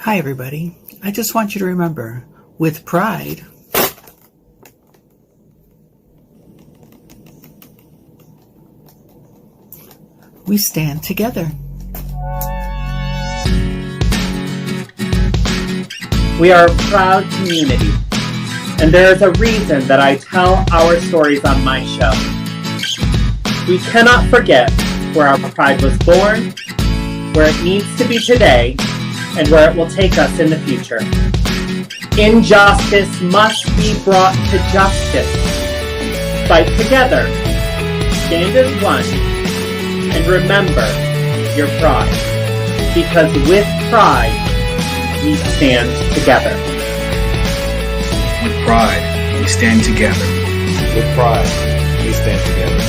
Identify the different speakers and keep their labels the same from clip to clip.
Speaker 1: Hi, everybody. I just want you to remember, with pride, we stand together.
Speaker 2: We are a proud community, and there is a reason that I tell our stories on my show. We cannot forget where our pride was born, where it needs to be today, and where it will take us in the future. Injustice must be brought to justice. Fight together, stand as one, and remember your pride. Because with pride, we stand together.
Speaker 3: With pride, we stand together.
Speaker 4: With pride, we stand together.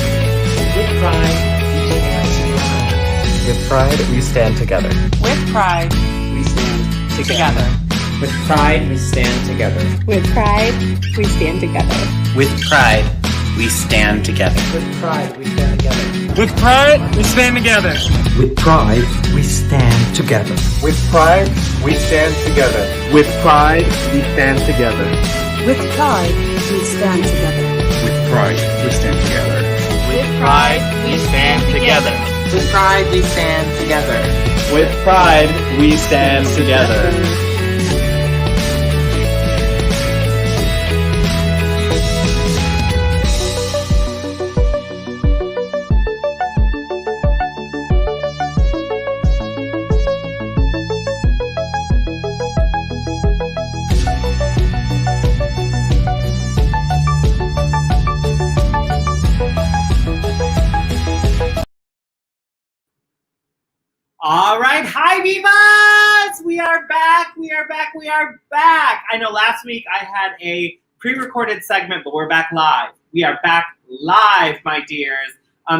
Speaker 2: With pride, we stand together.
Speaker 5: With pride, we stand together.
Speaker 6: With pride, we stand together.
Speaker 5: With pride, we stand together.
Speaker 6: With pride, we stand together.
Speaker 2: With pride, we stand together.
Speaker 7: With pride, we stand together.
Speaker 8: With pride, we stand together.
Speaker 4: With pride, we stand together.
Speaker 9: With pride, we stand together.
Speaker 10: With pride, we stand together.
Speaker 3: With pride, we stand together.
Speaker 7: With pride, we stand together.
Speaker 6: With pride, we stand together.
Speaker 4: With pride, we stand together.
Speaker 2: All right, hi Vivas! We are back. I know last week I had a pre-recorded segment, but we're back live. We are back live, my dears.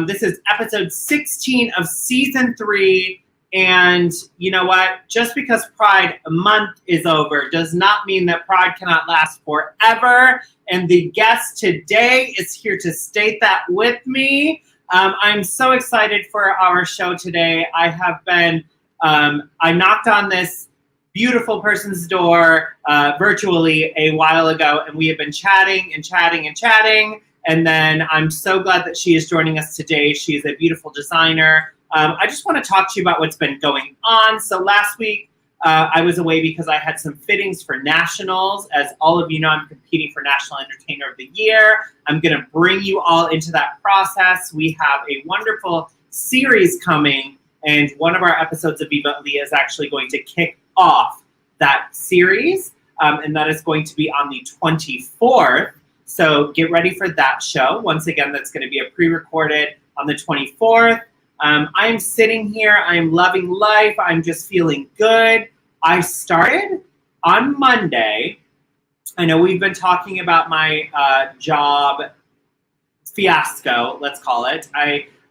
Speaker 2: This is episode 16 of season 3, and you know what? Just because Pride Month is over does not mean that Pride cannot last forever, and the guest today is here to state that with me. I'm so excited for our show today. I have been, I knocked on this beautiful person's door virtually a while ago, and we have been chatting. And then I'm so glad that she is joining us today. She is a beautiful designer. I just want to talk to you about what's been going on. So last week, I was away because I had some fittings for nationals. As all of you know, I'm competing for National Entertainer of the Year. I'm going to bring you all into that process. We have a wonderful series coming, and one of our episodes of Viva Aaliyah is actually going to kick off that series, and that is going to be on the 24th. So get ready for that show. Once again, that's going to be a pre-recorded on the 24th. I'm sitting here. I'm loving life. I'm just feeling good. I started on Monday. I know we've been talking about my job fiasco, let's call it.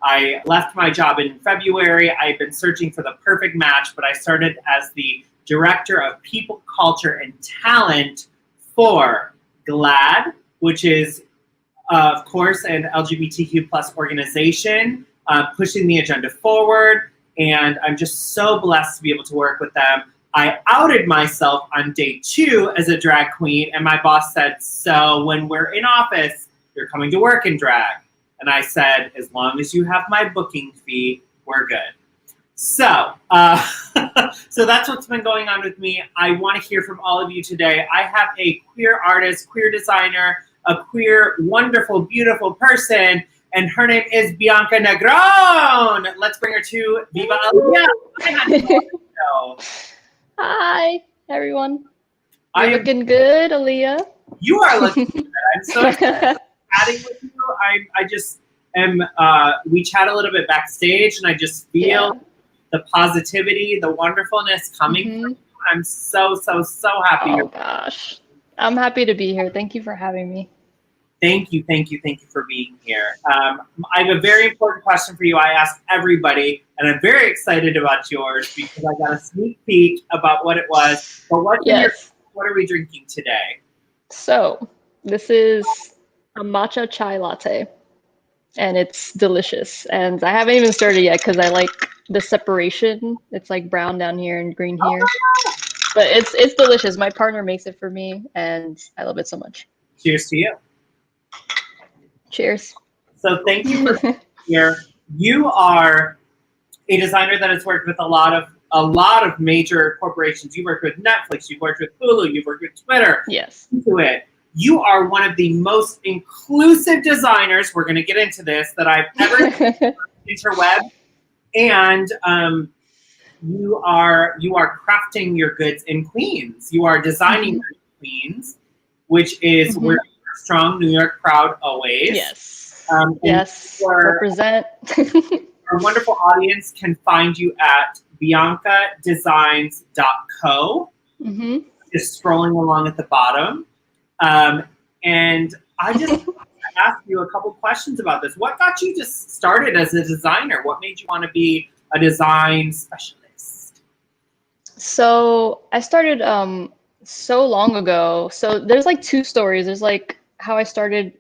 Speaker 2: I left my job in February. I've been searching for the perfect match, but I started as the Director of People, Culture, and Talent for GLAAD, which is, of course, an LGBTQ plus organization. Pushing the agenda forward, and I'm just so blessed to be able to work with them. I outed myself on day 2 as a drag queen, and my boss said, so when we're in office, you're coming to work in drag. And I said, as long as you have my booking fee, we're good. So, so that's what's been going on with me. I want to hear from all of you today. I have a queer artist, queer designer, a queer, wonderful, beautiful person, and her name is Bianca Negron. Let's bring her to Viva Aaliyah.
Speaker 11: Hi, everyone. You're looking good, Aaliyah.
Speaker 2: You are looking good. I'm so excited chatting with you. I just am, we chat a little bit backstage, and I just feel the positivity, the wonderfulness coming from you. I'm so happy.
Speaker 11: Oh, gosh. I'm happy to be here. Thank you for having me.
Speaker 2: Thank you for being here. I have a very important question for you. I ask everybody, and I'm very excited about yours because I got a sneak peek about what it was. But what are we drinking today?
Speaker 11: So this is a matcha chai latte, and it's delicious. And I haven't even started yet because I like the separation. It's like brown down here and green here. But it's delicious. My partner makes it for me, and I love it so much.
Speaker 2: Cheers to you.
Speaker 11: Cheers.
Speaker 2: So thank you for being here. You are a designer that has worked with a lot of major corporations. You worked with Netflix, you've worked with Hulu, you've worked with Twitter.
Speaker 11: Yes.
Speaker 2: Intuit. You are one of the most inclusive designers, we're going to get into this, that I've ever seen on the interweb. And you are crafting your goods in Queens. You are designing in Queens, which is where you're strong, New York proud always.
Speaker 11: Yes.
Speaker 2: Yes.
Speaker 11: Represent.
Speaker 2: Our wonderful audience can find you at biancadesigns.co. Just scrolling along at the bottom. And I just want to ask you a couple questions about this. What got you just started as a designer? What made you want to be a design specialist?
Speaker 11: So I started so long ago. So there's like two stories. There's like how I started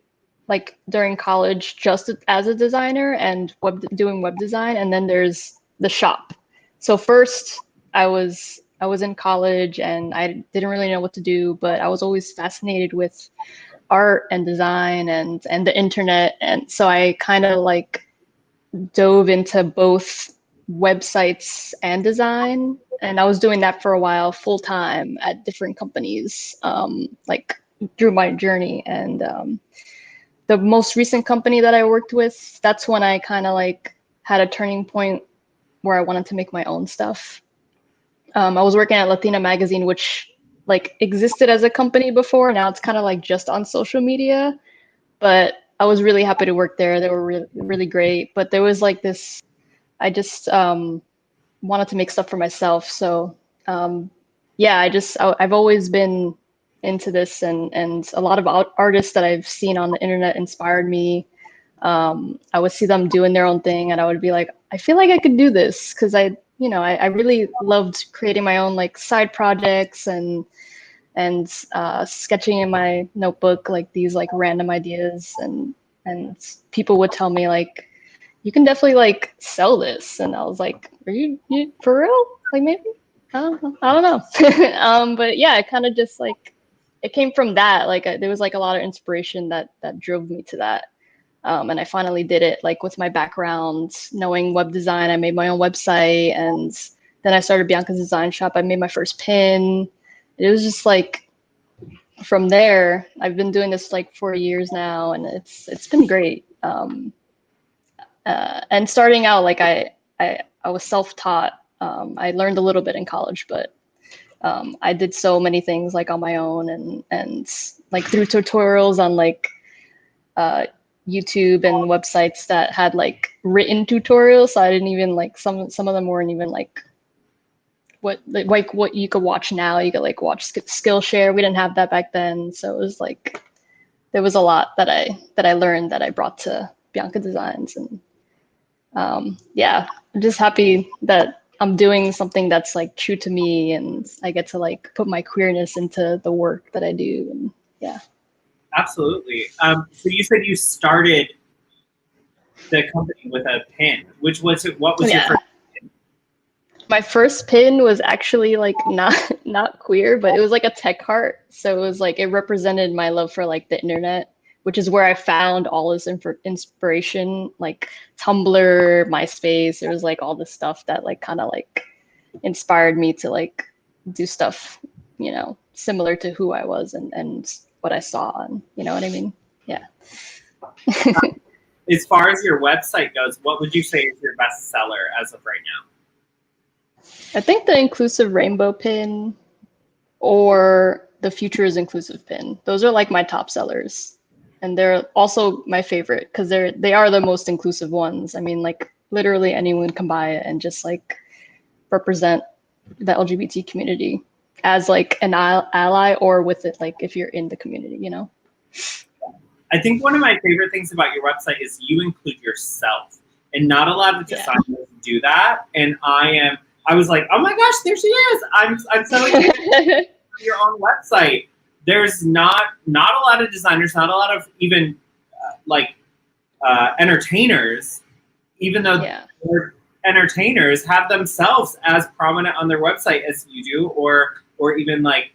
Speaker 11: like during college just as a designer and doing web design, and then there's the shop. So first I was in college and I didn't really know what to do, but I was always fascinated with art and design and the internet, and so I kind of like dove into both websites and design, and I was doing that for a while full time at different companies, like through my journey. And the most recent company that I worked with, that's when I kind of like had a turning point where I wanted to make my own stuff. I was working at Latina Magazine, which like existed as a company before. Now it's kind of like just on social media, but I was really happy to work there. They were really, really great. But there was like this, I just wanted to make stuff for myself. So yeah, I've always been into this, and a lot of artists that I've seen on the internet inspired me. I would see them doing their own thing and I would be like, I feel like I could do this, because I really loved creating my own like side projects and sketching in my notebook like these like random ideas, and people would tell me like, you can definitely like sell this, and I was like, are you for real? Like maybe I don't know. But yeah, it kind of just like it came from that. Like there was like a lot of inspiration that drove me to that. And I finally did it, like with my background, knowing web design. I made my own website, and then I started Bianca's Design Shop. I made my first pin. It was just like, from there, I've been doing this like 4 years now, and it's been great. And starting out, like I was self-taught. I learned a little bit in college, but I did so many things like on my own, and like through tutorials on like YouTube and websites that had like written tutorials. So I didn't even like some of them weren't even like what you could watch now. You could like watch Skillshare. We didn't have that back then, so it was like there was a lot that I learned that I brought to Bianca Designs. And yeah, I'm just happy that I'm doing something that's like true to me, and I get to like put my queerness into the work that I do. And yeah.
Speaker 2: Absolutely. So you said you started the company with a pin. Which was it? What was your first pin?
Speaker 11: My first pin was actually like not queer, but it was like a tech heart. So it was like it represented my love for like the internet, which is where I found all this inspiration, like Tumblr, MySpace. It was like all this stuff that like kind of like inspired me to like do stuff, similar to who I was and what I saw, and you know what I mean? Yeah.
Speaker 2: As far as your website goes, what would you say is your best seller as of right now?
Speaker 11: I think the inclusive rainbow pin or the future is inclusive pin. Those are like my top sellers. And they're also my favorite because they are the most inclusive ones. I mean, like literally anyone can buy it and just like represent the LGBT community as like an ally, or with it, like if you're in the community,
Speaker 2: I think one of my favorite things about your website is you include yourself, and not a lot of designers do that. And I was like, oh my gosh, there she is. I'm so excited your own website. There's not a lot of designers, not a lot of even entertainers, even though entertainers have themselves as prominent on their website as you do, or even like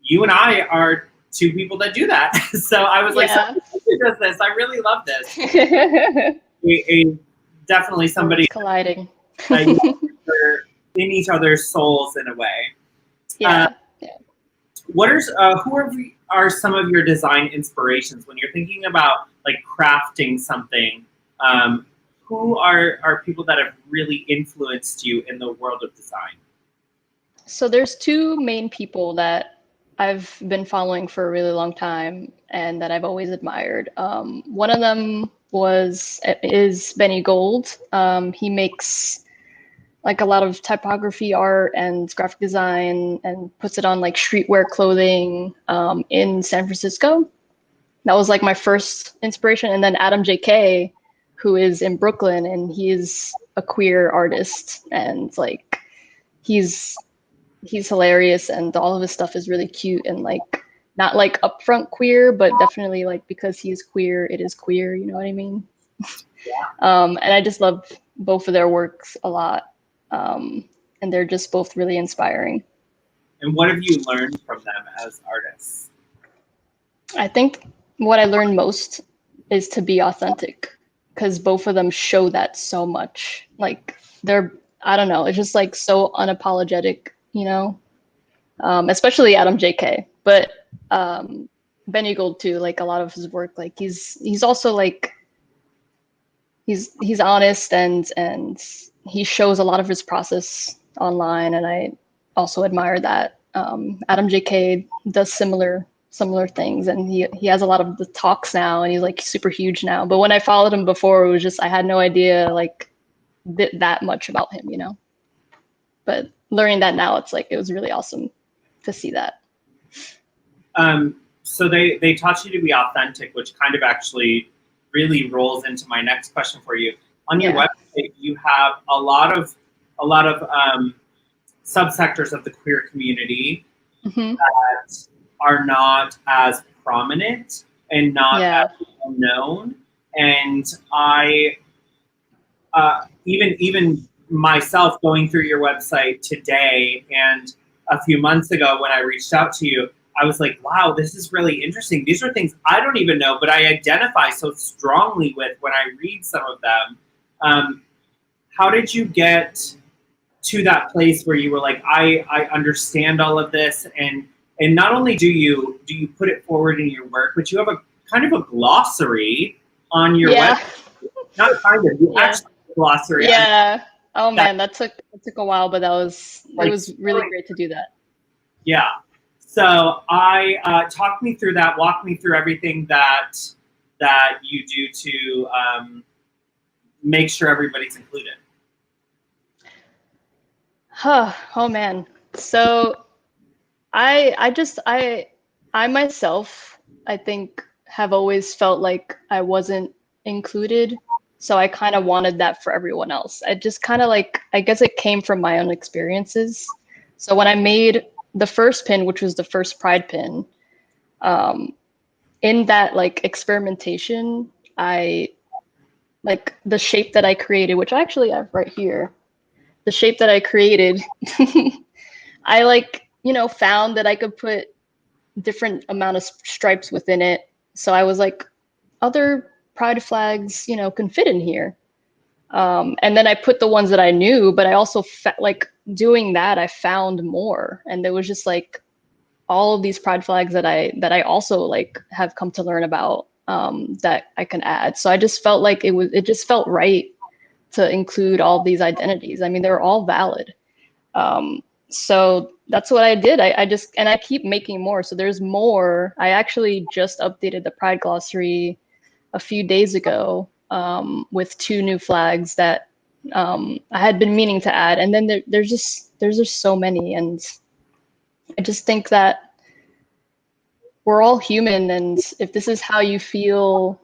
Speaker 2: you and I are two people that do that. So I was like, somebody who does this. I really love this. Definitely somebody
Speaker 11: colliding
Speaker 2: in each other's souls in a way.
Speaker 11: Yeah.
Speaker 2: What are some of your design inspirations when you're thinking about like crafting something? Who are people that have really influenced you in the world of design?
Speaker 11: So there's two main people that I've been following for a really long time and that I've always admired. One of them is Benny Gold. He makes like a lot of typography art and graphic design and puts it on like streetwear clothing in San Francisco. That was like my first inspiration. And then Adam JK, who is in Brooklyn, and he is a queer artist, and like he's hilarious, and all of his stuff is really cute and like not like upfront queer, but definitely like because he is queer, it is queer, you know what I mean? And I just love both of their works a lot. And they're just both really inspiring.
Speaker 2: And what have you learned from them as artists?
Speaker 11: I think what I learned most is to be authentic, because both of them show that so much. Like I don't know, it's just like so unapologetic, you know? Especially Adam JK, but Benny Gold too, like a lot of his work, like he's also like, he's honest and he shows a lot of his process online, and I also admire that. Adam JK does similar things, and he has a lot of the talks now, and he's like super huge now. But when I followed him before, it was just I had no idea like that much about him, you know. But learning that now, it's like it was really awesome to see that.
Speaker 2: So they taught you to be authentic, which kind of actually really rolls into my next question for you. On your website, you have a lot of subsectors of the queer community that are not as prominent and not as well known. And I, even myself going through your website today and a few months ago when I reached out to you, I was like, wow, this is really interesting. These are things I don't even know, but I identify so strongly with when I read some of them. How did you get to that place where you were like, I understand all of this, and not only do you put it forward in your work, but you have a kind of a glossary on your website. Not kind of, you actually have a glossary.
Speaker 11: Yeah. Oh man, that took a while, but it was really great to do that.
Speaker 2: Yeah. So talk me through that. Walk me through everything that you do to make sure everybody's included.
Speaker 11: Oh man. So I myself, I think, have always felt like I wasn't included. So I kind of wanted that for everyone else. I just kind of like, I guess it came from my own experiences. So when I made the first pin, which was the first Pride pin, in that like experimentation, I like the shape that I created, which I actually have right here. The shape that I created, I like, you know, found that I could put different amount of stripes within it. So I was like, other Pride flags, you know, can fit in here. And then I put the ones that I knew, but I also like doing that, I found more. And there was just like all of these Pride flags that I also like have come to learn about that I can add. So I just felt like it just felt right to include all these identities. I mean, they're all valid. So that's what I did. I keep making more. So there's more. I actually just updated the Pride glossary a few days ago with 2 new flags that I had been meaning to add. And then there's just so many. And I just think that we're all human. And if this is how you feel,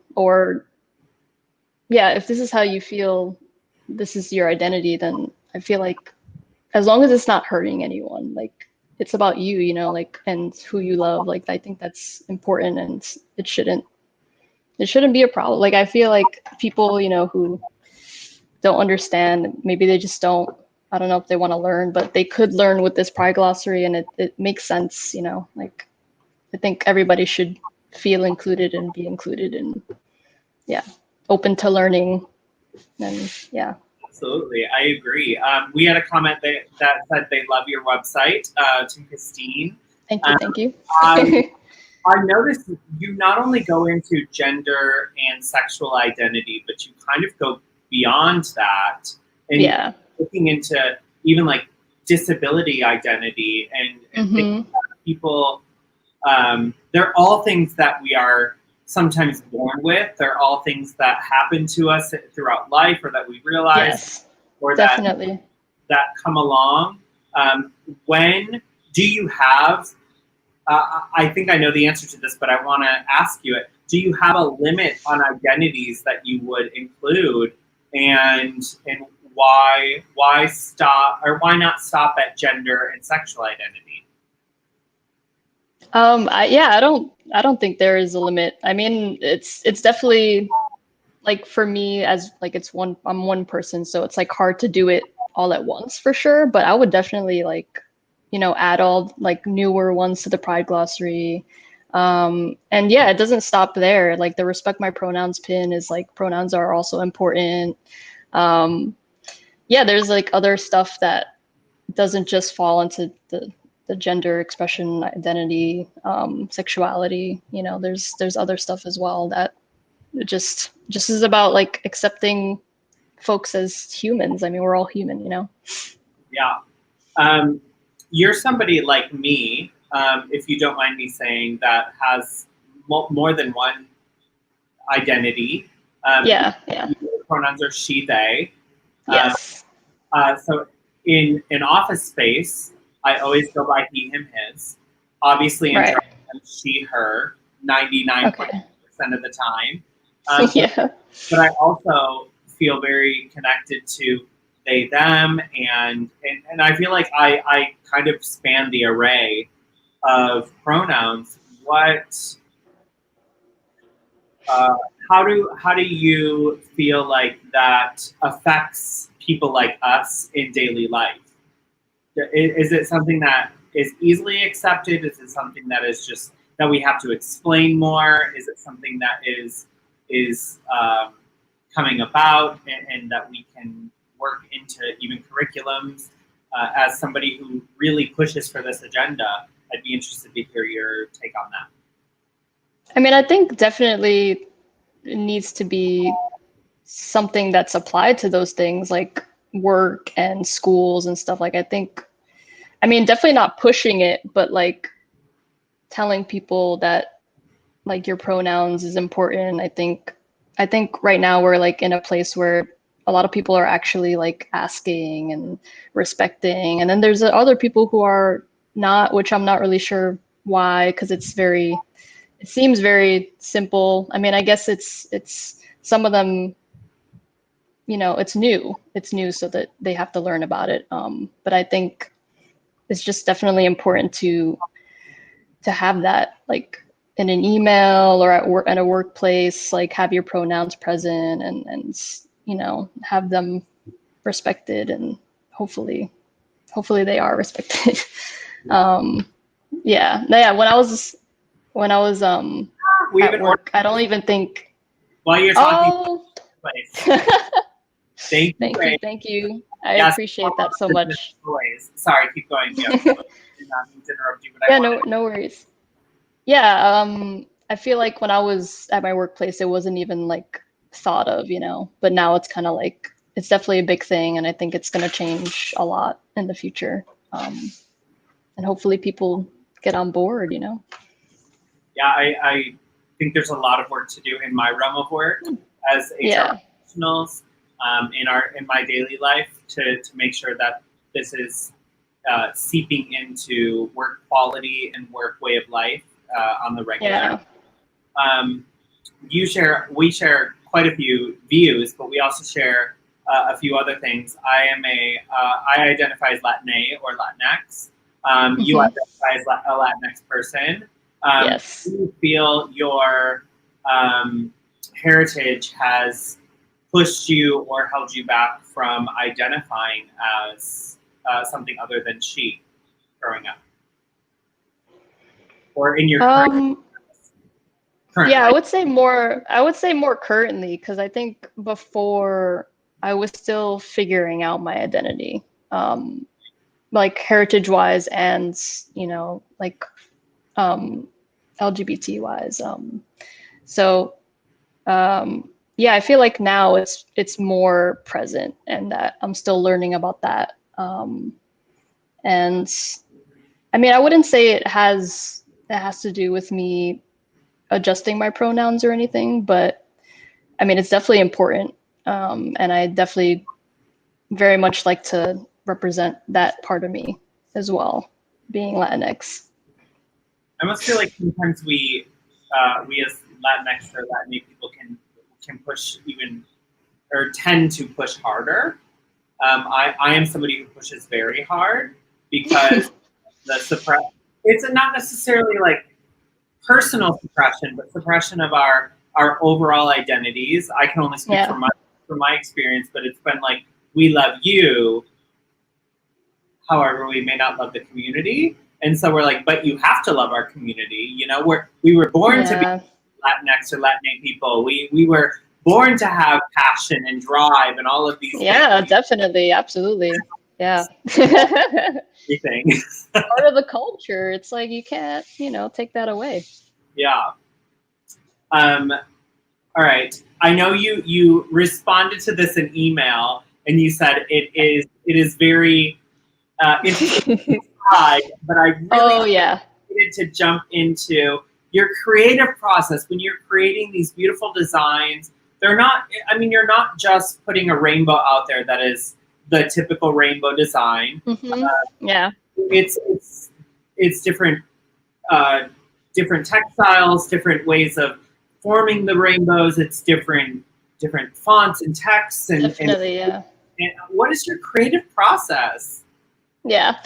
Speaker 11: if this is how you feel, this is your identity, then I feel like as long as it's not hurting anyone, like it's about you, you know, like, and who you love, like, I think that's important, and it shouldn't be a problem. Like, I feel like people, you know, who don't understand. Maybe they just don't. I don't know if they want to learn, but they could learn with this Pride glossary, and it makes sense. Like I think everybody should feel included and be included, and open to learning. And
Speaker 2: Absolutely, I agree. We had a comment that said they love your website, to Christine.
Speaker 11: Thank you.
Speaker 2: I noticed you not only go into gender and sexual identity, but you kind of go beyond that and looking into even like disability identity and things that people, they're all things that we are sometimes born with. They're all things that happen to us throughout life or that we realize or
Speaker 11: definitely
Speaker 2: that come along. When do you have, I think I know the answer to this, but I want to ask you it. Do you have a limit on identities that you would include, and why stop, or why not stop at gender and sexual identity?
Speaker 11: I don't think there is a limit. I mean, it's definitely like for me as like I'm one person, so it's like hard to do it all at once for sure. But I would definitely like, add all like newer ones to the Pride glossary. And it doesn't stop there. Like the respect my pronouns pin is like pronouns are also important. There's like other stuff that doesn't just fall into the gender expression, identity, sexuality. There's other stuff as well that just is about like accepting folks as humans. I mean, we're all human,
Speaker 2: Yeah. You're somebody like me, if you don't mind me saying, that has more than one identity.
Speaker 11: Your
Speaker 2: pronouns are she, they.
Speaker 11: Yes.
Speaker 2: So in an office space, I always go by he, him, his. Obviously, in terms of she, her, 99% of the time. But I also feel very connected to they, them, and I feel like I kind of span the array of pronouns. How do you feel like that affects people like us in daily life? Is it something that is easily accepted? Is it something that is just that we have to explain more? Is it something that is coming about and that we can work into even curriculums? As somebody who really pushes for this agenda, I'd be interested to hear your take on that.
Speaker 11: I mean, I think definitely it needs to be something that's applied to those things like work and schools and stuff. Like, I mean, definitely not pushing it, but like telling people that like your pronouns is important. I think right now we're like in a place where a lot of people are actually like asking and respecting. And then there's other people who are not, which I'm not really sure why, because it seems very simple. I mean, I guess it's some of them, it's new so that they have to learn about it. But I think it's just definitely important to have that like in an email or at a workplace, like have your pronouns present and have them respected, and hopefully they are respected. When I was at work, I don't even think.
Speaker 2: While you're talking,
Speaker 11: Thank you. I appreciate that so much.
Speaker 2: Sorry, keep going. Yeah, did not mean to interrupt you, but
Speaker 11: no worries. Yeah, I feel like when I was at my workplace, it wasn't even like thought of, but now it's kind of like it's definitely a big thing, and I think it's going to change a lot in the future. And hopefully people get on board, Yeah,
Speaker 2: I think there's a lot of work to do in my realm of work as HR professionals, in my daily life to make sure that this is seeping into work quality and work way of life on the regular. We share quite a few views, but we also share a few other things. I identify as Latine or Latinx. You identify as a Latinx person.
Speaker 11: Yes.
Speaker 2: Do you feel your heritage has pushed you or held you back from identifying as something other than she growing up? Or in your current
Speaker 11: yeah,
Speaker 2: life?
Speaker 11: I would say more currently, because I think before I was still figuring out my identity, like heritage wise and, you know, like LGBT wise. So yeah, I feel like now it's more present, and that I'm still learning about that. And I mean, I wouldn't say it has to do with me adjusting my pronouns or anything, but I mean, it's definitely important. And I definitely very much like to represent that part of me as well, being Latinx.
Speaker 2: I must feel like sometimes we as Latinx or Latin people can push even, or tend to push harder. I am somebody who pushes very hard because it's not necessarily like personal suppression, but suppression of our overall identities. I can only speak from my experience, but it's been like, we love you, however, we may not love the community. And so we're like, but you have to love our community. You know, we were born to be Latinx or Latin people. We were born to have passion and drive and all of these things.
Speaker 11: Definitely, absolutely. Yeah.
Speaker 2: Everything.
Speaker 11: Part of the culture. It's like you can't, you know, take that away.
Speaker 2: Yeah. All right. I know you responded to this in email, and you said it is very interesting, but I really needed to jump into your creative process when you're creating these beautiful designs. They're not. I mean, you're not just putting a rainbow out there that is the typical rainbow design. It's different different textiles, different ways of forming the rainbows. It's different fonts and texts and what is your creative process?
Speaker 11: Yeah.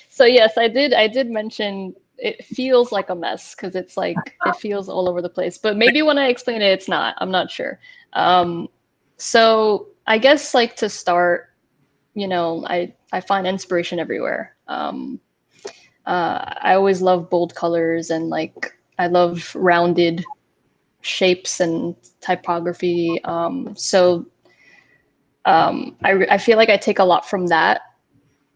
Speaker 11: So yes, I did mention it feels like a mess because it's like it feels all over the place. But maybe when I explain it, it's not. I'm not sure. So I guess like to start, you know, I find inspiration everywhere. I always love bold colors, and like I love rounded shapes and typography. So I feel like I take a lot from that,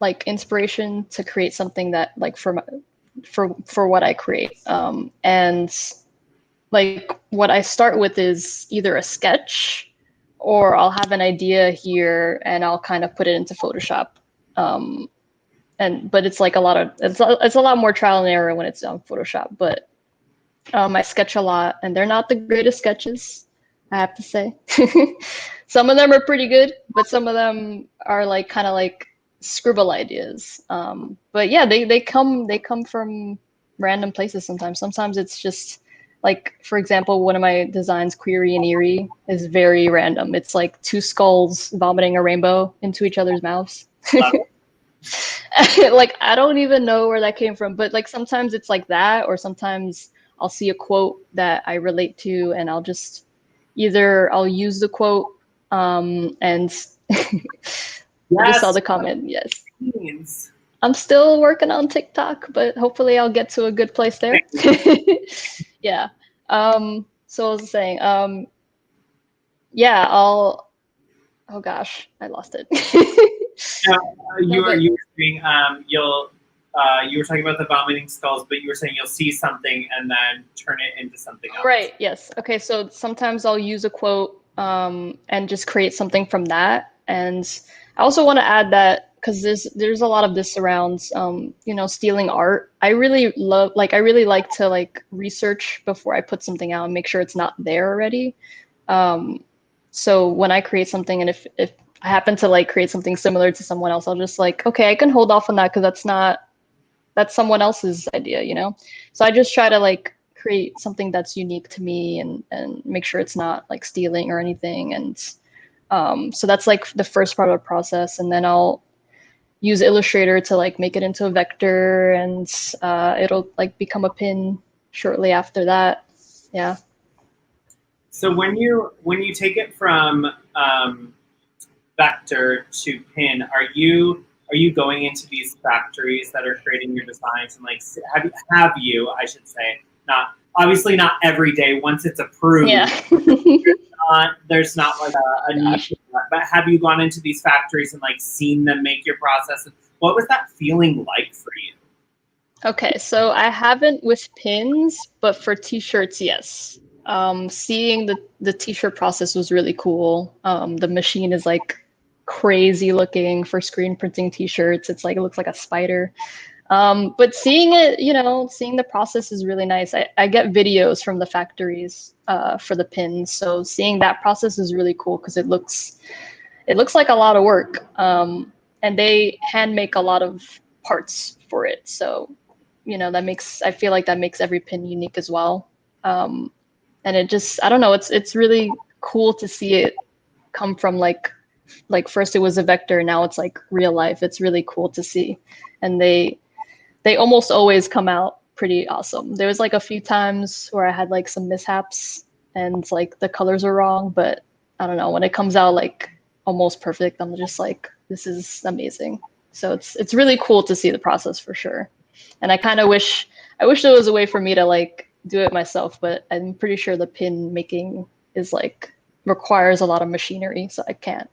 Speaker 11: like inspiration to create something that like for what I create. And like what I start with is either a sketch, or I'll have an idea here and I'll kind of put it into Photoshop. But it's like it's a lot more trial and error when it's on Photoshop. But I sketch a lot, and they're not the greatest sketches, I have to say. Some of them are pretty good, but some of them are like kind of like scribble ideas. But yeah, they come from random places sometimes. Sometimes it's just like, for example, one of my designs, Queery and Eerie, is very random. It's like two skulls vomiting a rainbow into each other's mouths. Like, I don't even know where that came from, but like sometimes it's like that, or sometimes I'll see a quote that I relate to, and I'll just I'll use the quote and just saw the comment. Yes. I'm still working on TikTok, but hopefully I'll get to a good place there. Yeah. So I was saying, yeah, oh gosh, I lost it.
Speaker 2: You were saying you were talking about the vomiting skulls, but you were saying you'll see something and then turn it into something else.
Speaker 11: Right. Yes. Okay. So sometimes I'll use a quote and just create something from that. And I also want to add that because there's a lot of this around stealing art. I really like to like research before I put something out and make sure it's not there already. So when I create something, and if I happen to like create something similar to someone else, I'll just like, okay, I can hold off on that because that's someone else's idea, you know? So I just try to like create something that's unique to me and make sure it's not like stealing or anything. And so that's like the first part of the process. And then I'll use Illustrator to like make it into a vector, and it'll like become a pin shortly after that. Yeah.
Speaker 2: So when you take it from vector to pin, are you going into these factories that are creating your designs and like have you I should say, not obviously not every day once it's approved.
Speaker 11: Yeah.
Speaker 2: there's not like a need for that, but have you gone into these factories and like seen them make your process? What was that feeling like for you?
Speaker 11: Okay, so I haven't with pins, but for t-shirts, yes. Seeing the t-shirt process was really cool. The machine is like crazy looking for screen printing t-shirts. It's like, it looks like a spider. But seeing it, seeing the process is really nice. I get videos from the factories for the pins. So seeing that process is really cool because it looks like a lot of work. And they hand make a lot of parts for it. So, I feel like that makes every pin unique as well. And it just, I don't know, it's really cool to see it come from like first it was a vector, now it's like real life. It's really cool to see. And they almost always come out pretty awesome. There was like a few times where I had like some mishaps and like the colors are wrong, but I don't know, when it comes out like almost perfect, I'm just like, this is amazing. So it's really cool to see the process for sure. And I kind of wish there was a way for me to like do it myself, but I'm pretty sure the pin making is like requires a lot of machinery, so I can't.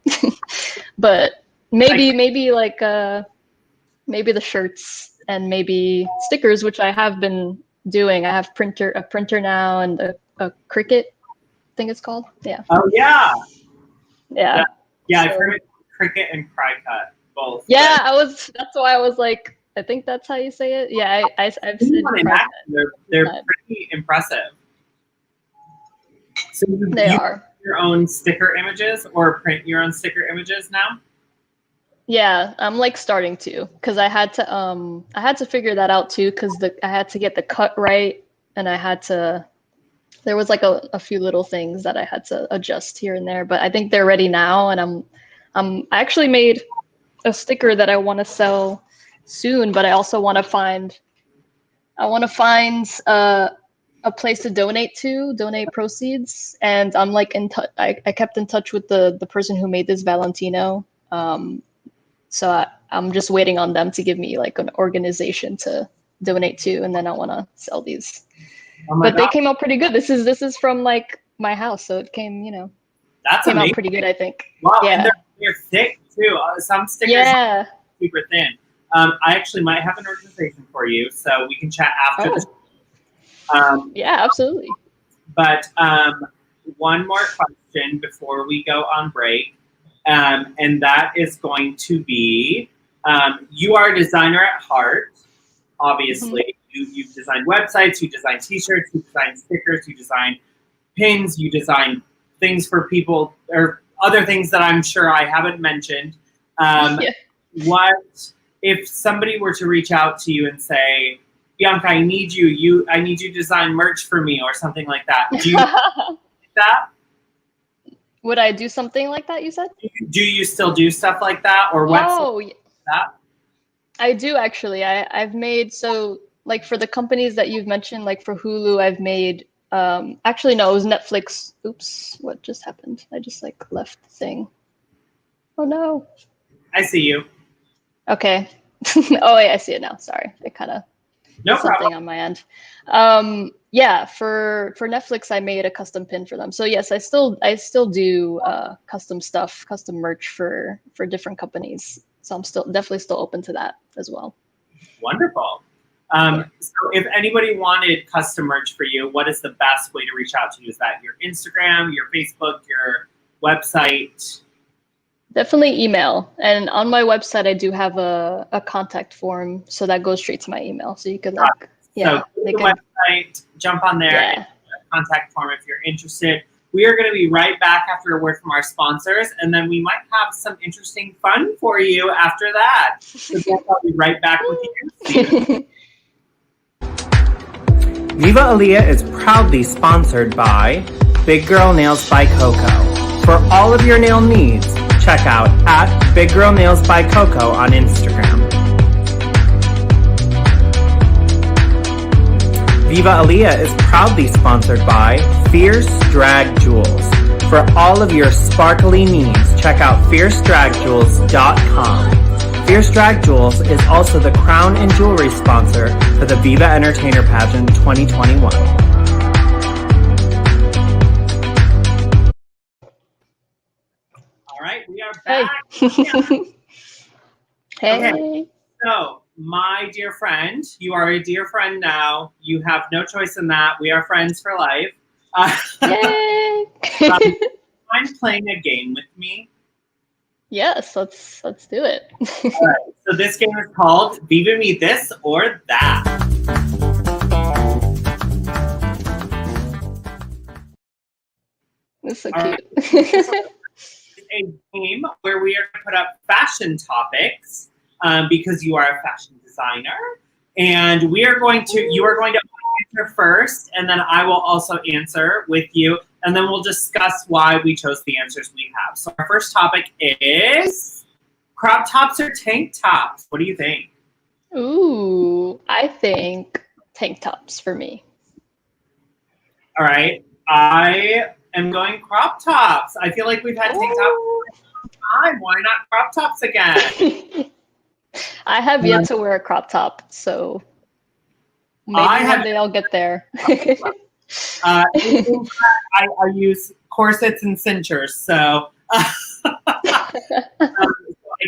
Speaker 11: But maybe the shirts and maybe stickers, which I have been doing. I have a printer now and a Cricut, I think it's called. Yeah.
Speaker 2: Oh yeah.
Speaker 11: Yeah.
Speaker 2: Yeah, I've heard Cricut and Cricut both.
Speaker 11: Yeah, that's why I was like, I think that's how you say it. Yeah, I've seen
Speaker 2: they're pretty impressive. So
Speaker 11: they are.
Speaker 2: Your own sticker images or print your own sticker images now?
Speaker 11: Yeah, I'm like starting to, because I had to figure that out too, because I had to get the cut right, and there was like a few little things that I had to adjust here and there, but I think they're ready now, and I actually made a sticker that I want to sell soon, but I also want to find a place to donate proceeds. And I'm like in touch. I kept in touch with the person who made this, Valentino. So I'm just waiting on them to give me like an organization to donate to, and then I want to sell these. But they came out pretty good. This is from like my house, so it came,
Speaker 2: That's
Speaker 11: came
Speaker 2: amazing.
Speaker 11: Out pretty good, I think.
Speaker 2: Wow,
Speaker 11: yeah.
Speaker 2: And they're thick too. Some stickers are super thin. I actually might have an organization for you, so we can chat after the show.
Speaker 11: Yeah, absolutely.
Speaker 2: But one more question before we go on break, and that is going to be, you are a designer at heart, obviously. Mm-hmm. You've designed websites, you design t-shirts, you design stickers, you design pins, you design things for people, or other things that I'm sure I haven't mentioned. What if somebody were to reach out to you and say, Bianca, I need you to design merch for me or something like that. Do you do that?
Speaker 11: Would I do something like that, you said?
Speaker 2: Do you still do stuff like that or websites like that?
Speaker 11: I do actually. I've made, so like for the companies that you've mentioned, like for Hulu, I've made, actually no, it was Netflix. Oops, what just happened? I just like left the thing. Oh no.
Speaker 2: I see you.
Speaker 11: Okay. Oh wait, I see it now. Sorry. I kind of something on my end. Yeah, for Netflix, I made a custom pin for them. So yes, I still do custom stuff, custom merch for different companies. So I'm definitely still open to that as well.
Speaker 2: Wonderful. So if anybody wanted custom merch for you, what is the best way to reach out to you? Is that your Instagram, your Facebook, your website?
Speaker 11: Definitely email. And on my website, I do have a contact form, so that goes straight to my email. So you could like,
Speaker 2: so go to the website, jump on there, and contact form if you're interested. We are going to be right back after a word from our sponsors, and then we might have some interesting fun for you after that. So I'll be right back with you.
Speaker 6: Viva Aaliyah is proudly sponsored by Big Girl Nails by Coco. For all of your nail needs, check out at Big Girl Nails by Coco on Instagram. Viva Aaliyah is proudly sponsored by Fierce Drag Jewels. For all of your sparkly needs, check out fiercedragjewels.com. Fierce Drag Jewels is also the crown and jewelry sponsor for the Viva Entertainer Pageant 2021.
Speaker 2: All right, we are back.
Speaker 11: Hey.
Speaker 2: Okay, so my dear friend, you are a dear friend now. You have no choice in that. We are friends for life.
Speaker 11: Yay!
Speaker 2: I'm playing a game with me.
Speaker 11: Yes, let's do it.
Speaker 2: All right, so this game is called Viva Me This or That.
Speaker 11: It's so cute.
Speaker 2: A game where we are going to put up fashion topics because you are a fashion designer, and you are going to answer first, and then I will also answer with you, and then we'll discuss why we chose the answers we have. So our first topic is crop tops or tank tops. What do you think?
Speaker 11: Ooh, I think tank tops for me.
Speaker 2: All right, I am going crop tops. I feel like we've had tank tops for a long time. Why not crop tops again?
Speaker 11: I have yet to wear a crop top, so maybe one day I'll get there.
Speaker 2: I use corsets and cinchers, so I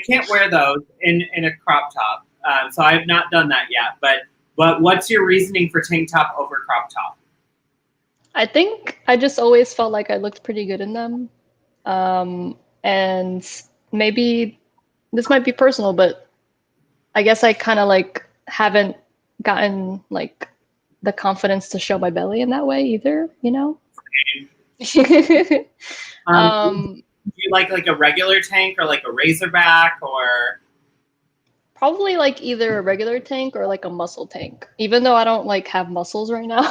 Speaker 2: can't wear those in a crop top. So I have not done that yet. But what's your reasoning for tank top over crop top?
Speaker 11: I think I just always felt like I looked pretty good in them. And maybe this might be personal, but I guess I kind of like haven't gotten like the confidence to show my belly in that way either, you know?
Speaker 2: Do you like a regular tank or like a razorback or?
Speaker 11: Probably like either a regular tank or like a muscle tank, even though I don't like have muscles right now.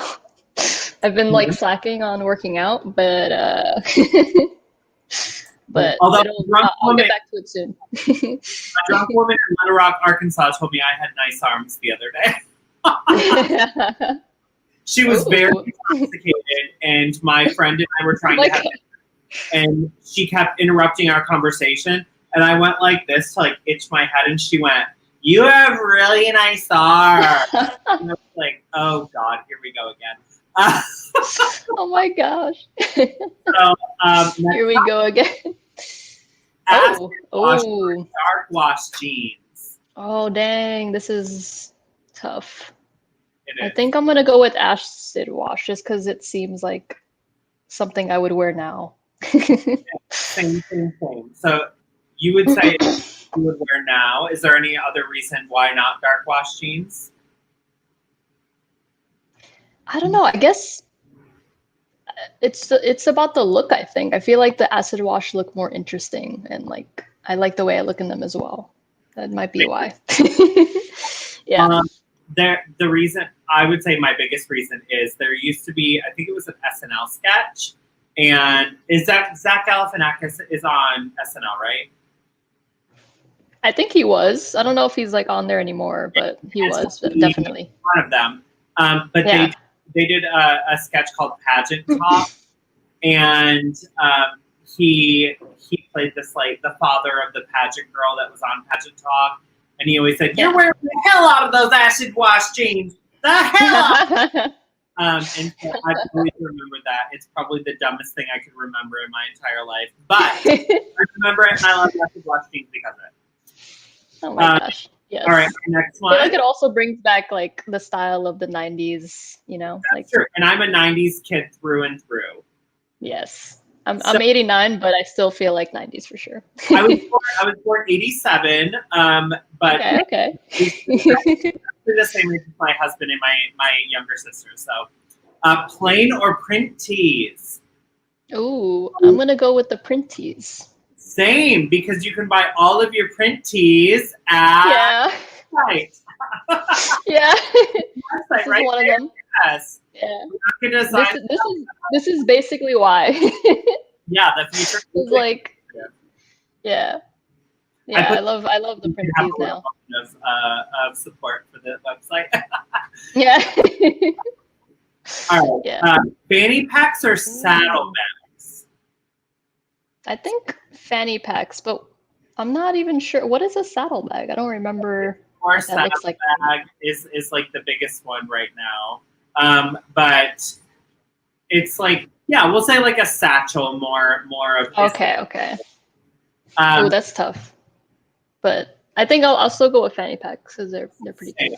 Speaker 11: I've been like slacking on working out, but
Speaker 2: Although
Speaker 11: I'll get back to it soon.
Speaker 2: A drunk woman in Little Rock, Arkansas told me I had nice arms the other day. She was very intoxicated, and my friend and I were trying to have it, and she kept interrupting our conversation, and I went like this to like itch my head, and she went, "You have really nice arms." And I was like, "Oh God, here we go again."
Speaker 11: Oh my gosh.
Speaker 2: So,
Speaker 11: here we go again.
Speaker 2: Dark wash jeans.
Speaker 11: Oh dang, this is tough. I think I'm gonna go with acid wash just because it seems like something I would wear now.
Speaker 2: Same. So you would say you would wear now. Is there any other reason why not dark wash jeans?
Speaker 11: I don't know. I guess it's about the look. I think I feel like the acid wash look more interesting, and like I like the way I look in them as well. That might be why. Yeah.
Speaker 2: The reason I would say my biggest reason is there used to be, I think it was an SNL sketch, and Zach Galifianakis is on SNL, right?
Speaker 11: I think he was. I don't know if he's like on there anymore, but he was definitely
Speaker 2: one of them. But yeah. They did a sketch called Pageant Talk, and he played this like the father of the pageant girl that was on Pageant Talk, and he always said, "You're wearing the hell out of those acid wash jeans, the hell out." And so I always remember that. It's probably the dumbest thing I could remember in my entire life, but I remember it, and I love acid wash jeans because of it.
Speaker 11: Oh my gosh. Yes.
Speaker 2: All right, next one.
Speaker 11: I feel like it also brings back like the style of the 90s, you know?
Speaker 2: That's
Speaker 11: like
Speaker 2: true. And I'm a 90s kid through and through.
Speaker 11: Yes. I'm 89, but I still feel like 90s for sure.
Speaker 2: I was born 87, but
Speaker 11: okay.
Speaker 2: We're the same age as my husband and my younger sister. So plain or print tees?
Speaker 11: Ooh, I'm gonna go with the print tees.
Speaker 2: Same, because you can buy all of your print tees at
Speaker 11: site. Yeah.
Speaker 2: Website, right?
Speaker 11: One of them.
Speaker 2: Yes.
Speaker 11: Yeah.
Speaker 2: This
Speaker 11: is basically why.
Speaker 2: Yeah, the future.
Speaker 11: It's like, yeah. I love the print tees now.
Speaker 2: Of support for the website.
Speaker 11: Yeah.
Speaker 2: All right.
Speaker 11: Yeah.
Speaker 2: Fanny packs or saddlebags?
Speaker 11: I think fanny packs, but I'm not even sure. What is a saddlebag? I don't remember.
Speaker 2: Or
Speaker 11: what that looks like.
Speaker 2: saddlebag is like the biggest one right now. But it's like, yeah, we'll say like a satchel, more of.
Speaker 11: Okay. Oh, that's tough. But I think I'll still go with fanny packs because they're pretty cute.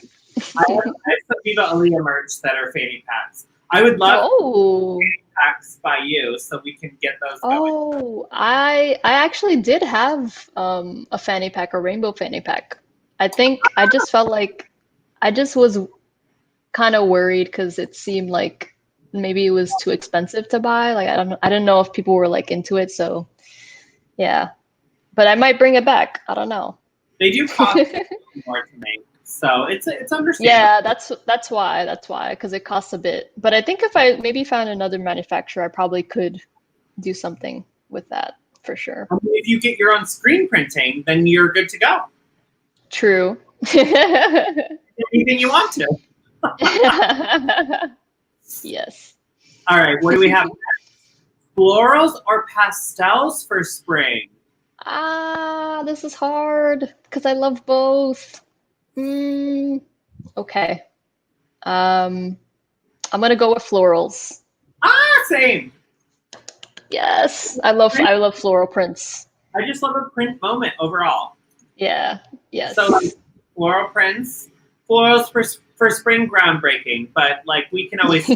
Speaker 2: I have some Viva Aaliyah merch that are fanny packs. I would love fanny packs by you, so we can get those going.
Speaker 11: Oh, I actually did have a fanny pack, a rainbow fanny pack. I think I just felt like I just was kind of worried because it seemed like maybe it was too expensive to buy. Like I didn't know if people were like into it, so yeah. But I might bring it back. I don't know.
Speaker 2: They do cost more to make, so it's understandable.
Speaker 11: Yeah, that's why because it costs a bit. But I think if I maybe found another manufacturer, I probably could do something with that for sure.
Speaker 2: I mean, if you get your own screen printing, then you're good to go.
Speaker 11: True.
Speaker 2: Anything you want to.
Speaker 11: Yes.
Speaker 2: All right, what do we have next? Florals or pastels for spring?
Speaker 11: This is hard because I love both. Okay. I'm gonna go with florals.
Speaker 2: Same.
Speaker 11: Yes, I love floral prints.
Speaker 2: I just love a print moment overall.
Speaker 11: Yeah. Yes.
Speaker 2: So like, floral prints, florals for spring, groundbreaking. But like we can always.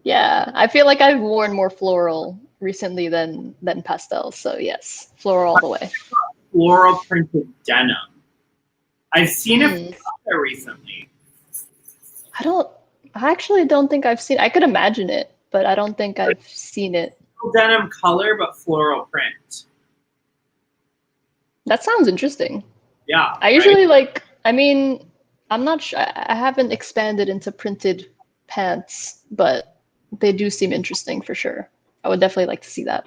Speaker 11: Yeah, I feel like I've worn more floral recently than pastels. So yes, floral all the way.
Speaker 2: Floral printed denim. I've seen it there recently.
Speaker 11: I actually don't think I've seen. I could imagine it, but I don't think I've seen it.
Speaker 2: Denim color, but floral print.
Speaker 11: That sounds interesting.
Speaker 2: Yeah.
Speaker 11: I usually like. I mean, I'm not sure. I haven't expanded into printed pants, but they do seem interesting for sure. I would definitely like to see that.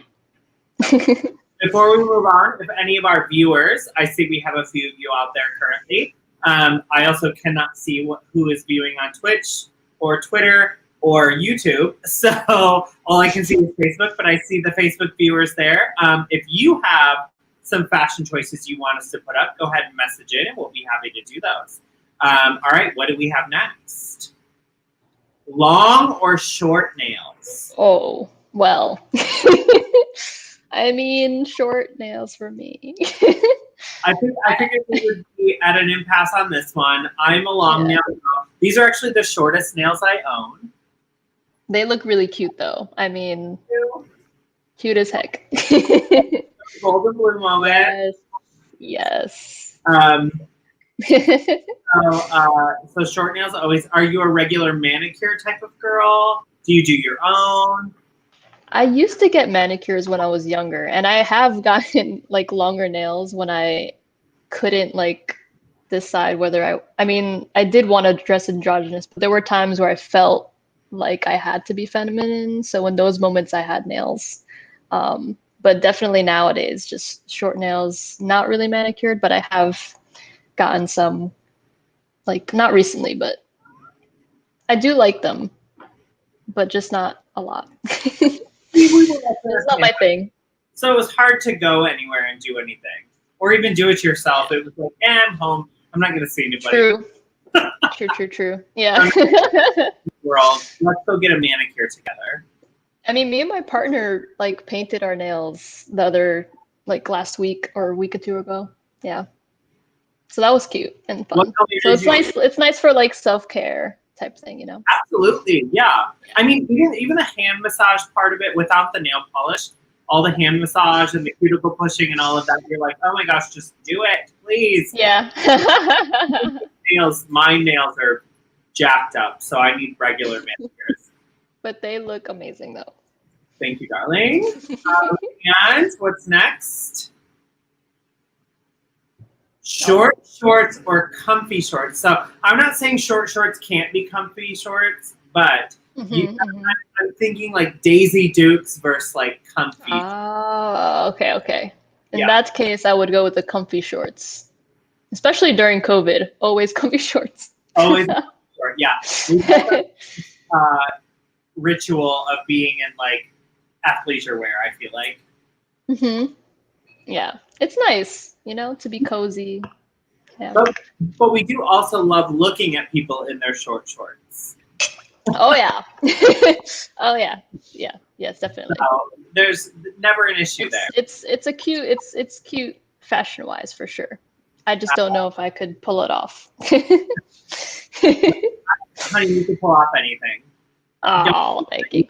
Speaker 2: Before we move on, if any of our viewers, I see we have a few of you out there currently. I also cannot see who is viewing on Twitch or Twitter or YouTube. So all I can see is Facebook, but I see the Facebook viewers there. If you have some fashion choices you want us to put up, go ahead and message it and we'll be happy to do those. All right, what do we have next? Long or short nails?
Speaker 11: Oh, well. I mean, short nails for me.
Speaker 2: I think we would be at an impasse on this one. I'm a long nail girl. These are actually the shortest nails I own.
Speaker 11: They look really cute though. I mean, cute as heck.
Speaker 2: Golden blue moment.
Speaker 11: Yes.
Speaker 2: So short nails always. Are you a regular manicure type of girl? Do you do your own?
Speaker 11: I used to get manicures when I was younger, and I have gotten like longer nails when I couldn't like decide whether I mean, I did want to dress androgynous, but there were times where I felt like I had to be feminine. So in those moments I had nails. But definitely nowadays, just short nails, not really manicured, but I have gotten some, like not recently, but I do like them, but just not a lot. It's not my thing.
Speaker 2: So it was hard to go anywhere and do anything, or even do it yourself. It was like, I'm home. I'm not going to see anybody.
Speaker 11: True. Yeah.
Speaker 2: World, let's go get a manicure together.
Speaker 11: I mean, me and my partner like painted our nails like last week or a week or two ago. Yeah. So that was cute and fun. So it's nice. It's nice for like self-care type thing, you know?
Speaker 2: Absolutely, yeah. I mean, even the hand massage part of it without the nail polish, all the hand massage and the cuticle pushing and all of that, you're like, oh my gosh, just do it, please.
Speaker 11: Yeah.
Speaker 2: My nails are jacked up, so I need regular manicures.
Speaker 11: But they look amazing, though.
Speaker 2: Thank you, darling. And what's next? Short shorts or comfy shorts. So I'm not saying short shorts can't be comfy shorts, but I'm thinking like Daisy Dukes versus like comfy.
Speaker 11: Oh, okay. In that case, I would go with the comfy shorts, especially during COVID. Always comfy shorts.
Speaker 2: Always short, yeah. ritual of being in like athleisure wear, I feel like.
Speaker 11: Yeah, it's nice, you know, to be cozy. Yeah.
Speaker 2: But we do also love looking at people in their short shorts.
Speaker 11: Oh yeah. Oh yeah. Yeah. Yes, definitely.
Speaker 2: So there's never an issue there.
Speaker 11: It's cute fashion wise for sure. I just don't know if I could pull it off.
Speaker 2: Honey, you can pull off anything.
Speaker 11: Oh, thank you.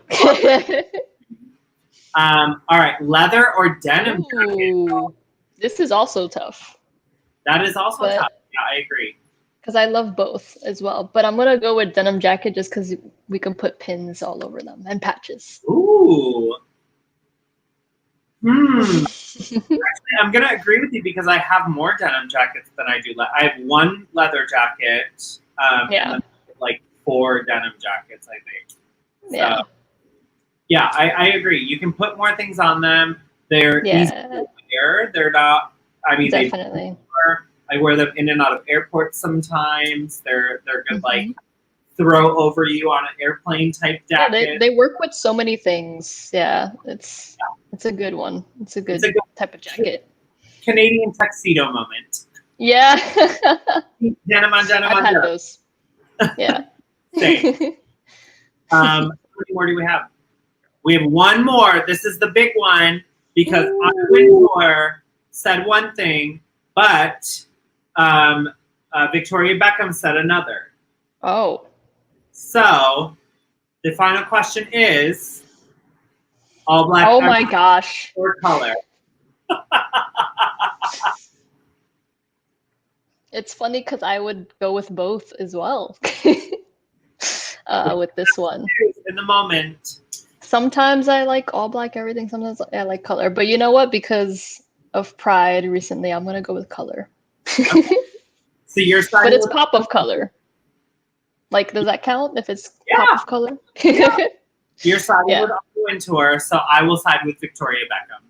Speaker 2: All right, leather or denim jacket?
Speaker 11: This is also tough.
Speaker 2: That is also tough. Yeah, I agree.
Speaker 11: Because I love both as well. But I'm gonna go with denim jacket just because we can put pins all over them and patches.
Speaker 2: Ooh. Actually, I'm gonna agree with you because I have more denim jackets than I do. I have one leather jacket. And then like 4 denim jackets, I think. So, yeah, I agree. You can put more things on them. They're easy to wear. They're not. I mean,
Speaker 11: definitely.
Speaker 2: I wear them in and out of airports sometimes. They're good, like throw over you on an airplane type jacket.
Speaker 11: Yeah, they work with so many things. Yeah, it's a good one. It's a good type of jacket.
Speaker 2: Canadian tuxedo moment.
Speaker 11: Yeah.
Speaker 2: Denim on denim
Speaker 11: I've
Speaker 2: on
Speaker 11: had
Speaker 2: denim.
Speaker 11: those. Yeah.
Speaker 2: Same. How many more do we have? We have one more. This is the big one because Anna Wintour said one thing, but Victoria Beckham said another.
Speaker 11: Oh.
Speaker 2: So the final question is all black.
Speaker 11: Oh my gosh.
Speaker 2: Or color.
Speaker 11: It's funny because I would go with both as well. With this one.
Speaker 2: In the moment.
Speaker 11: Sometimes I like all black everything. Sometimes I like color. But you know what? Because of Pride recently, I'm going to go with color.
Speaker 2: So you're
Speaker 11: But it's pop of color. Like, does that count if it's pop of color?
Speaker 2: You're siding with Anna Wintour, so I will side with Victoria Beckham.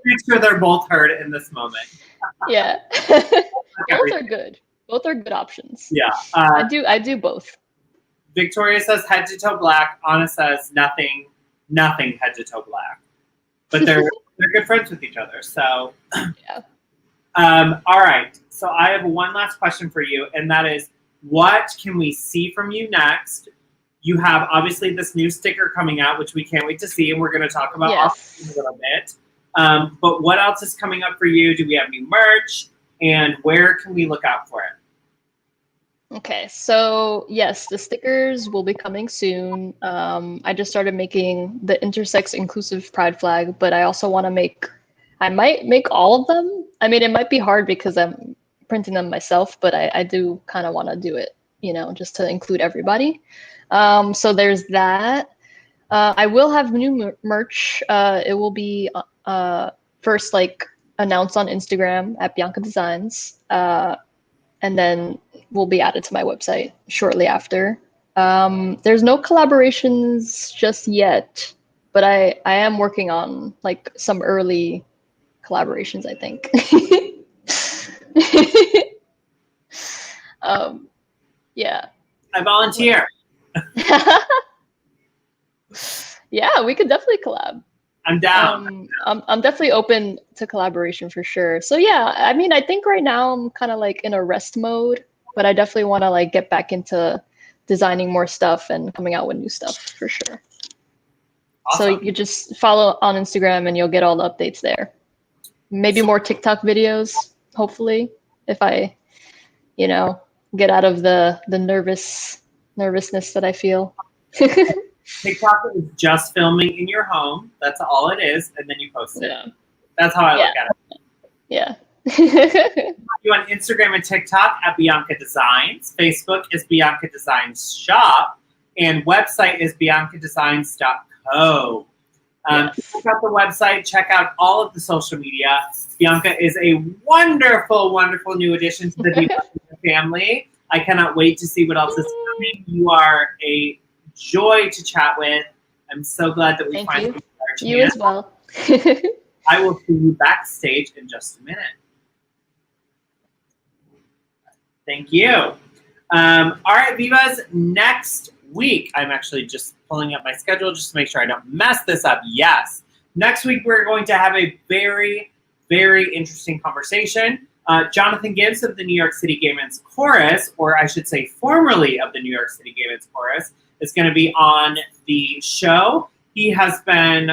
Speaker 2: Make sure they're both heard in this moment.
Speaker 11: Yeah. Both are good. Both are good options.
Speaker 2: Yeah.
Speaker 11: I do both.
Speaker 2: Victoria says head to toe black. Anna says nothing head to toe black. But they're good friends with each other. So
Speaker 11: yeah.
Speaker 2: All right. So I have one last question for you, and that is, what can we see from you next? You have obviously this new sticker coming out, which we can't wait to see, and we're going to talk about in a little bit. But what else is coming up for you? Do we have new merch? And where can we look out for it?
Speaker 11: Okay, so yes, the stickers will be coming soon. I just started making the intersex inclusive pride flag, but I also want to I might make all of them. I mean, it might be hard because I'm printing them myself, but I do kind of want to do it, you know, just to include everybody. So there's that. I will have new merch. It will be first like announced on Instagram at Bianca Designs, and then will be added to my website shortly after. There's no collaborations just yet, but I am working on like some early collaborations, I think. Yeah.
Speaker 2: I volunteer.
Speaker 11: Yeah, we could definitely collab.
Speaker 2: I'm down.
Speaker 11: I'm definitely open to collaboration for sure. So yeah, I mean, I think right now I'm kind of like in a rest mode, but I definitely want to like get back into designing more stuff and coming out with new stuff for sure. Awesome. So you just follow on Instagram and you'll get all the updates there. Maybe more TikTok videos, hopefully, if I, you know, get out of the nervousness that I feel.
Speaker 2: TikTok is just filming in your home. That's all it is, and then you post it. Yeah. That's how I look at it.
Speaker 11: Yeah.
Speaker 2: You on Instagram and TikTok at Bianca Designs. Facebook is Bianca Designs Shop, and website is biancadesigns.co. Check out the website. Check out all of the social media. Bianca is a wonderful, wonderful new addition to the Viva family. I cannot wait to see what else is coming. You are a joy to chat with. I'm so glad that we finally got our chance.
Speaker 11: You as well.
Speaker 2: I will see you backstage in just a minute. Thank you. All right, Vivas. Next week, I'm actually just pulling up my schedule just to make sure I don't mess this up. Yes. Next week, we're going to have a very, very interesting conversation. Jonathan Gibbs of the New York City Gay Men's Chorus, or I should say formerly of the New York City Gay Men's Chorus, is going to be on the show. He has been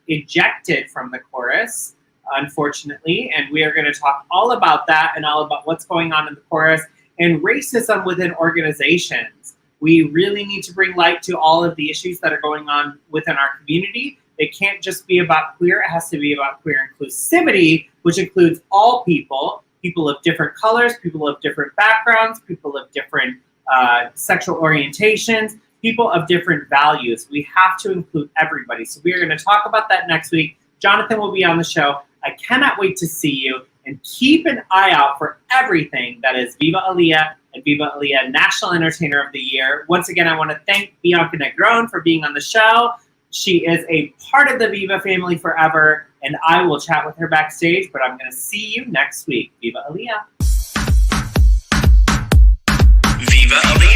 Speaker 2: ejected from the chorus, unfortunately, and we are going to talk all about that and all about what's going on in the chorus and racism within organizations. We really need to bring light to all of the issues that are going on within our community. It can't just be about queer, it has to be about queer inclusivity, which includes all people, people of different colors, people of different backgrounds, people of different sexual orientations, people of different values. We have to include everybody. So we are going to talk about that next week. Jonathan will be on the show. I cannot wait to see you, and keep an eye out for everything that is Viva Aaliyah and Viva Aaliyah National Entertainer of the Year. Once again, I want to thank Bianca Negron for being on the show. She is a part of the Viva family forever, and I will chat with her backstage, but I'm going to see you next week. Viva Aaliyah.
Speaker 12: Viva Aaliyah.